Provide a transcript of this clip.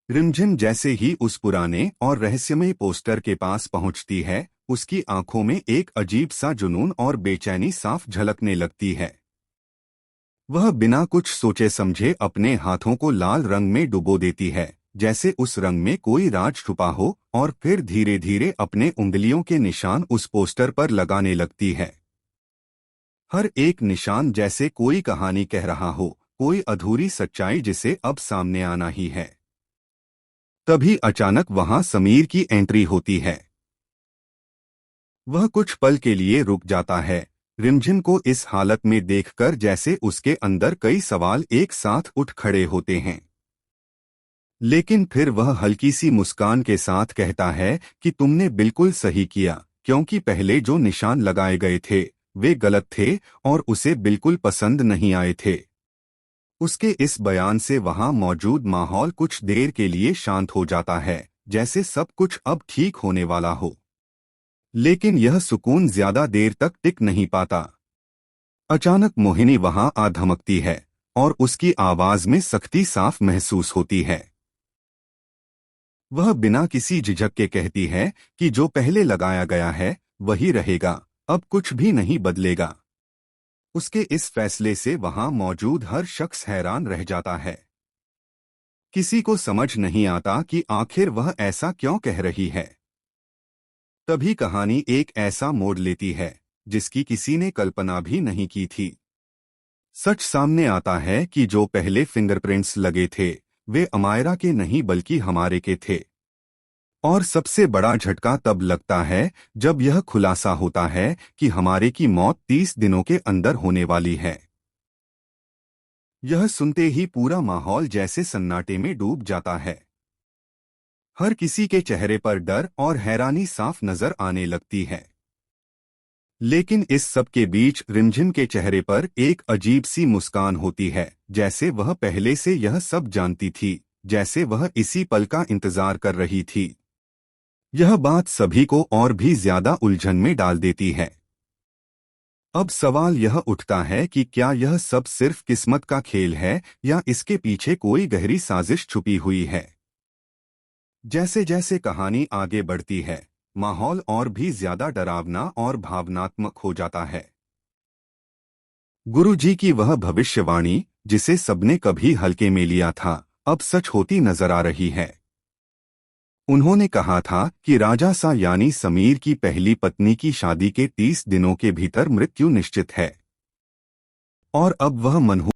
रिमझिम जैसे ही उस पुराने और रहस्यमय पोस्टर के पास पहुंचती है, उसकी आंखों में एक अजीब सा जुनून और बेचैनी साफ झलकने लगती है। वह बिना कुछ सोचे समझे अपने हाथों को लाल रंग में डुबो देती है, जैसे उस रंग में कोई राज छुपा हो, और फिर धीरे धीरे अपने उंगलियों के निशान उस पोस्टर पर लगाने लगती है। हर एक निशान जैसे कोई कहानी कह रहा हो, कोई अधूरी सच्चाई जिसे अब सामने आना ही है। तभी अचानक वहां समीर की एंट्री होती है। वह कुछ पल के लिए रुक जाता है, रिमझिम को इस हालत में देखकर, जैसे उसके अंदर कई सवाल एक साथ उठ खड़े होते हैं। लेकिन फिर वह हल्की सी मुस्कान के साथ कहता है कि तुमने बिल्कुल सही किया, क्योंकि पहले जो निशान लगाए गए थे वे गलत थे और उसे बिल्कुल पसंद नहीं आए थे। उसके इस बयान से वहां मौजूद माहौल कुछ देर के लिए शांत हो जाता है, जैसे सब कुछ अब ठीक होने वाला हो। लेकिन यह सुकून ज्यादा देर तक टिक नहीं पाता। अचानक मोहिनी वहां आ धमकती है और उसकी आवाज में सख्ती साफ महसूस होती है। वह बिना किसी झिझक के कहती है कि जो पहले लगाया गया है वही रहेगा, अब कुछ भी नहीं बदलेगा। उसके इस फैसले से वहां मौजूद हर शख्स हैरान रह जाता है। किसी को समझ नहीं आता कि आखिर वह ऐसा क्यों कह रही है। तभी कहानी एक ऐसा मोड़ लेती है जिसकी किसी ने कल्पना भी नहीं की थी। सच सामने आता है कि जो पहले फिंगरप्रिंट्स लगे थे वे अमायरा के नहीं बल्कि हमारे के थे। और सबसे बड़ा झटका तब लगता है जब यह खुलासा होता है कि हमारे की मौत 30 दिनों के अंदर होने वाली है। यह सुनते ही पूरा माहौल जैसे सन्नाटे में डूब जाता है। हर किसी के चेहरे पर डर और हैरानी साफ नजर आने लगती है। लेकिन इस सब के बीच रिमझिम के चेहरे पर एक अजीब सी मुस्कान होती है, जैसे वह पहले से यह सब जानती थी, जैसे वह इसी पल का इंतजार कर रही थी। यह बात सभी को और भी ज्यादा उलझन में डाल देती है। अब सवाल यह उठता है कि क्या यह सब सिर्फ किस्मत का खेल है या इसके पीछे कोई गहरी साजिश छुपी हुई है। जैसे जैसे कहानी आगे बढ़ती है, माहौल और भी ज्यादा डरावना और भावनात्मक हो जाता है। गुरुजी की वह भविष्यवाणी, जिसे सबने कभी हल्के में लिया था, अब सच होती नजर आ रही है। उन्होंने कहा था कि राजा सा यानी समीर की पहली पत्नी की शादी के 30 दिनों के भीतर मृत्यु निश्चित है। और अब वह मनहूस